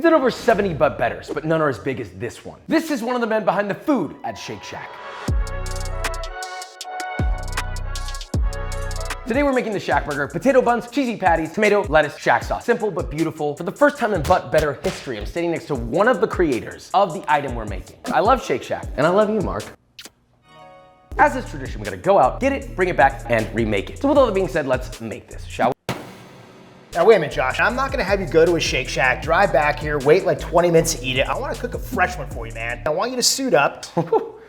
done over 70 but betters, but none are as big as this one. This is one of the men behind the food at Shake Shack. Today we're making the Shack Burger. Potato buns, cheesy patties, tomato, lettuce, Shack sauce. Simple but beautiful. For the first time in but better history, I'm standing next to one of the creators of the item we're making. I love Shake Shack, and I love you, Mark. As is tradition, we gotta go out, get it, bring it back, and remake it. So with all that being said, let's make this, shall we? Now wait a minute, Josh. I'm not gonna have you go to a Shake Shack, drive back here, wait like 20 minutes to eat it. I wanna cook a fresh one for you, man. I want you to suit up.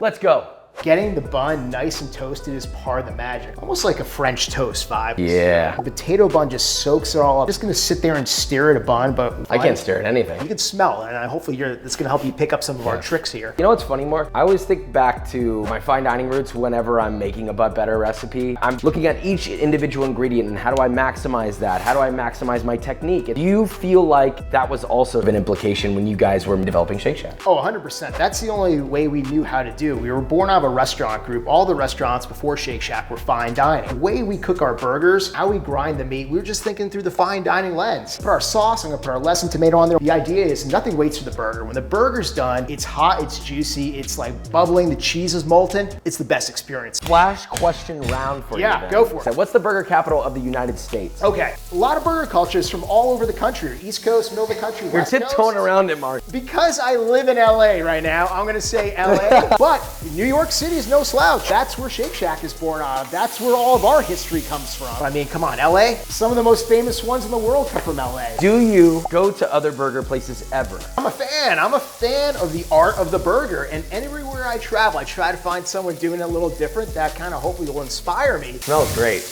Let's go. Getting the bun nice and toasted is part of the magic. Almost like a French toast vibe. Yeah. The potato bun just soaks it all up. I'm just gonna sit there and stare at a bun, but I can't stare at anything. You can smell it, and hopefully it's gonna help you pick up some of our tricks here. You know what's funny, Mark? I always think back to my fine dining roots whenever I'm making a but better recipe. I'm looking at each individual ingredient and how do I maximize that? How do I maximize my technique? Do you feel like that was also an implication when you guys were developing Shake Shack? Oh, 100%. That's the only way we knew how to do. We were born out of a restaurant group. All the restaurants before Shake Shack were fine dining. The way we cook our burgers, how we grind the meat, we were just thinking through the fine dining lens. Put our sauce, I'm gonna put our lesson tomato on there. The idea is nothing waits for the burger. When the burger's done, it's hot, it's juicy, it's like bubbling, the cheese is molten. It's the best experience. Flash question round for you. Yeah, go for it. So what's the burger capital of the United States? Okay, a lot of burger cultures from all over the country. East Coast, middle of the country, You're West Coast. tiptoeing around it, Mark. Because I live in LA right now, I'm gonna say LA, but New York City is no slouch. That's where Shake Shack is born out of. That's where all of our history comes from. I mean, come on, LA? Some of the most famous ones in the world come from LA. Do you go to other burger places ever? I'm a fan. I'm a fan of the art of the burger, and everywhere I travel, I try to find someone doing it a little different that kind of hopefully will inspire me. Smells great.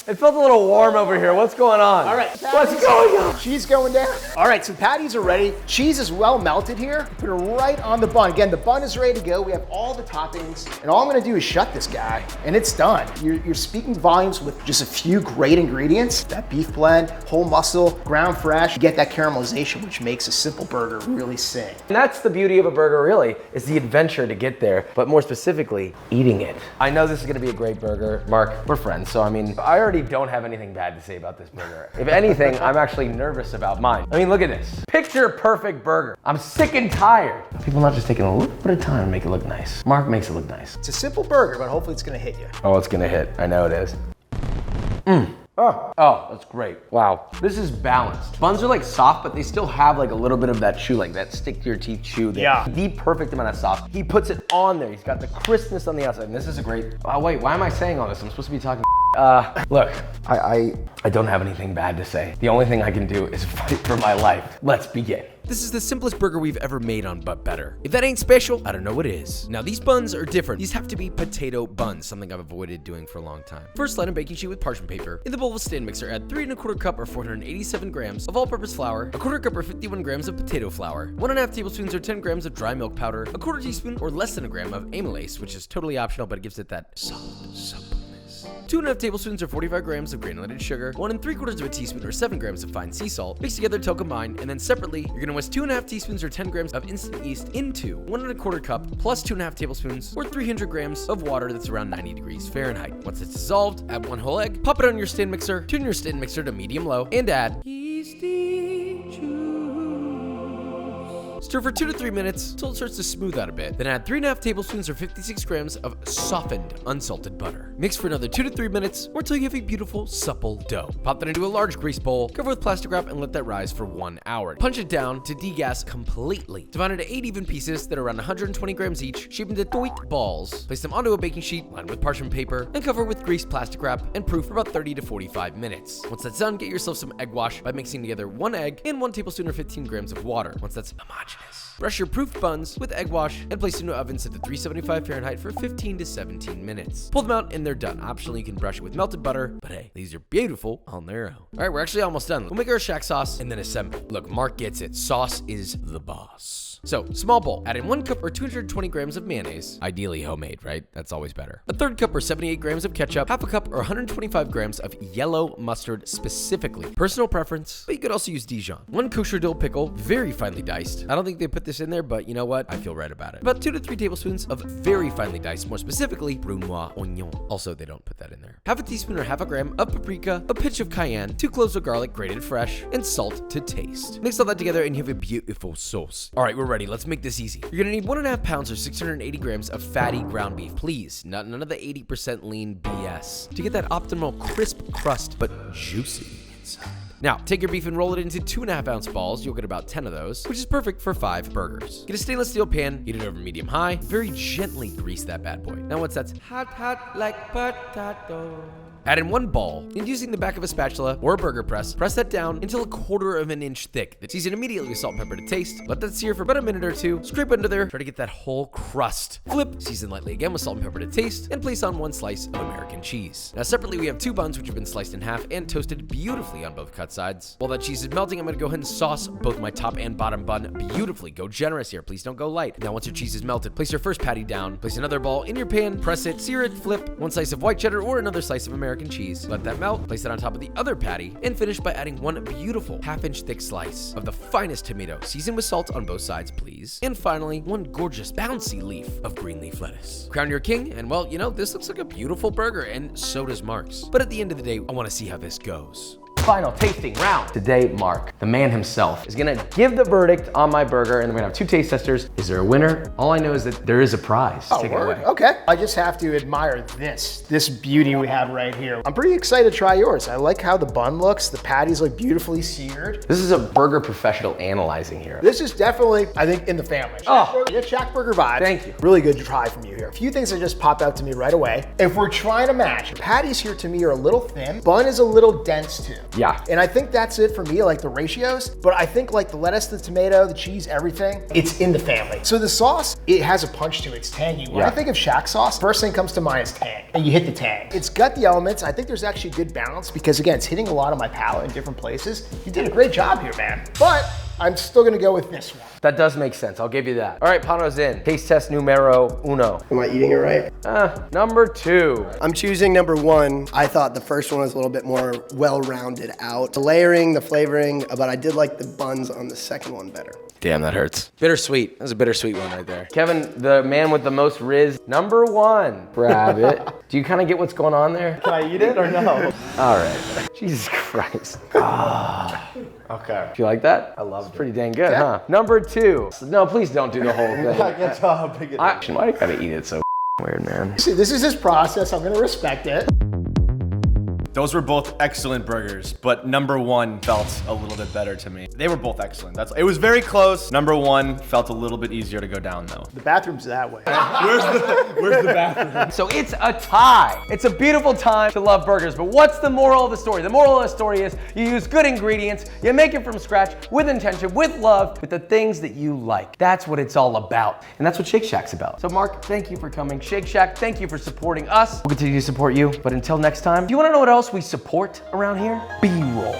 It felt a little warm over here. What's going on? All right, what's going on? Cheese going down. All right, so patties are ready. Cheese is well melted here. Put it right on the bun. Again, the bun is ready to go. We have all the toppings, and all I'm gonna do is shut this guy, and it's done. You're speaking volumes with just a few great ingredients. That beef blend, whole muscle, ground fresh. You get that caramelization, which makes a simple burger really sing. And that's the beauty of a burger, really, is the adventure to get there, but more specifically, eating it. I know this is gonna be a great burger. Mark, we're friends, so I mean, I already don't have anything bad to say about this burger. If anything, I'm actually nervous about mine. I mean, look at this. Picture perfect burger. I'm sick and tired. People not just taking a little bit of time to make it look nice. Mark makes it look nice. It's a simple burger, but hopefully it's gonna hit you. Oh, it's gonna hit. I know it is. Oh, that's great. Wow, this is balanced. Buns are like soft, but they still have like a little bit of that chew, like that stick to your teeth chew. Yeah. The perfect amount of sauce. He puts it on there. He's got the crispness on the outside, and this is a great, oh wait, why am I saying all this? I'm supposed to be talking look, I don't have anything bad to say. The only thing I can do is fight for my life. Let's begin. This is the simplest burger we've ever made on But Better. If that ain't special, I don't know what is. Now these buns are different. These have to be potato buns, something I've avoided doing for a long time. First, line a baking sheet with parchment paper. In the bowl of a stand mixer, add 3 1/4 cup or 487 grams of all-purpose flour, 1/4 cup or 51 grams of potato flour, 1 1/2 tablespoons or 10 grams of dry milk powder, 1/4 teaspoon or less than a gram of amylase, which is totally optional, but it gives it that solid suppleness. 2 1/2 tablespoons or 45 grams of granulated sugar, 1 3/4 of a teaspoon or 7 grams of fine sea salt, mix together till combined, and then separately, you're gonna whisk 2 1/2 teaspoons or 10 grams of instant yeast into 1 1/4 cup plus 2 1/2 tablespoons or 300 grams of water that's around 90 degrees Fahrenheit. Once it's dissolved, add 1 whole egg, pop it on your stand mixer, turn your stand mixer to medium-low, and add yeasty juice. Stir for 2 to 3 minutes until it starts to smooth out a bit. Then add 3 1/2 tablespoons or 56 grams of softened, unsalted butter. Mix for another 2 to 3 minutes or until you have a beautiful, supple dough. Pop that into a large grease bowl, cover with plastic wrap, and let that rise for 1 hour. Punch it down to degas completely. Divide it into 8 even pieces that are around 120 grams each. Shape into doit balls. Place them onto a baking sheet lined with parchment paper and cover with greased plastic wrap and proof for about 30 to 45 minutes. Once that's done, get yourself some egg wash by mixing together 1 egg and 1 tablespoon or 15 grams of water. Once that's homogeneous, brush your proofed buns with egg wash and place into an oven set to 375 Fahrenheit for 15 to 17 minutes. Pull them out and they're done. Optionally, you can brush it with melted butter, but hey, these are beautiful on their own. All right, we're actually almost done. We'll make our Shack sauce and then assemble. Look, Mark gets it. Sauce is the boss. So, small bowl, add in 1 cup or 220 grams of mayonnaise, ideally homemade, right? That's always better. A 1/3 cup or 78 grams of ketchup, 1/2 cup or 125 grams of yellow mustard specifically. Personal preference, but you could also use Dijon. 1 kosher dill pickle, very finely diced. Add a don't think they put this in there, but you know what? I feel right about it. About 2 to 3 tablespoons of very finely diced, more specifically, brunoise oignon. Also, they don't put that in there. Half a teaspoon or half a gram of paprika, a pinch of cayenne, 2 cloves of garlic grated fresh, and salt to taste. Mix all that together and you have a beautiful sauce. All right, we're ready. Let's make this easy. You're gonna need 1.5 pounds or 680 grams of fatty ground beef. Please, none of the 80% lean BS. To get that optimal crisp crust, but juicy inside. Now, take your beef and roll it into 2.5 ounce balls. You'll get about 10 of those, which is perfect for 5 burgers. Get a stainless steel pan, heat it over medium high, very gently grease that bad boy. Now once that's hot like potato, add in 1 ball, and using the back of a spatula or a burger press that down until 1/4 of an inch thick. Season immediately with salt and pepper to taste. Let that sear for about a minute or 2. Scrape under there, try to get that whole crust. Flip, season lightly again with salt and pepper to taste, and place on 1 slice of American cheese. Now separately, we have 2 buns which have been sliced in half and toasted beautifully on both cut sides. While that cheese is melting, I'm gonna go ahead and sauce both my top and bottom bun beautifully. Go generous here, please don't go light. Now once your cheese is melted, place your first patty down, place another ball in your pan, press it, sear it, flip, 1 slice of white cheddar or another slice of American cheese. Let that melt, place it on top of the other patty, and finish by adding 1 beautiful 1/2-inch thick slice of the finest tomato, seasoned with salt on both sides, please. And finally, 1 gorgeous bouncy leaf of green leaf lettuce. Crown your king, and well, you know, this looks like a beautiful burger, and so does Mark's. But at the end of the day, I wanna see how this goes. Final tasting round. Today, Mark, the man himself, is gonna give the verdict on my burger, and we're gonna have 2 taste testers. Is there a winner? All I know is that there is a prize. Oh, Take it word. away. Okay. I just have to admire this beauty we have right here. I'm pretty excited to try yours. I like how the bun looks. The patties look beautifully seared. This is a burger professional analyzing here. This is definitely, I think, in the family. Oh. You get Shack Burger vibes. Thank you. Really good try from you here. A few things that just popped out to me right away. If we're trying to match, patties here to me are a little thin. Bun is a little dense too. Yeah. And I think that's it for me, like the ratios. But I think like the lettuce, the tomato, the cheese, everything, it's in the family. So the sauce, it has a punch to it. It's tangy. When I think of Shack sauce, first thing comes to mind is tang. And you hit the tang. It's got the elements. I think there's actually a good balance because again, it's hitting a lot of my palate in different places. You did a great job here, man. But I'm still gonna go with this one. That does make sense. I'll give you that. All right, Pano's in. Taste test numero uno. Am I eating it right? Number 2. I'm choosing number 1. I thought the first one was a little bit more well-rounded out. The layering, the flavoring, but I did like the buns on the second one better. Damn, that hurts. Bittersweet. That's a bittersweet one right there. Kevin, the man with the most riz, number 1. Grab it. Do you kind of get what's going on there? Can I eat it or no? All right. Jesus Christ. Okay. Do you like that? I love it. Pretty dang good, huh? Number 2. No, please don't do the whole thing. I can't tell how big it is. Why do you gotta eat it so weird, man? See, this is his process. I'm gonna respect it. Those were both excellent burgers, but number 1 felt a little bit better to me. They were both excellent. It was very close. Number 1 felt a little bit easier to go down though. The bathroom's that way. Where's the bathroom? So it's a tie. It's a beautiful time to love burgers, but what's the moral of the story? The moral of the story is you use good ingredients, you make it from scratch, with intention, with love, with the things that you like. That's what it's all about. And that's what Shake Shack's about. So Mark, thank you for coming. Shake Shack, thank you for supporting us. We'll continue to support you, but until next time, do you wanna know what else we support around here? B-roll.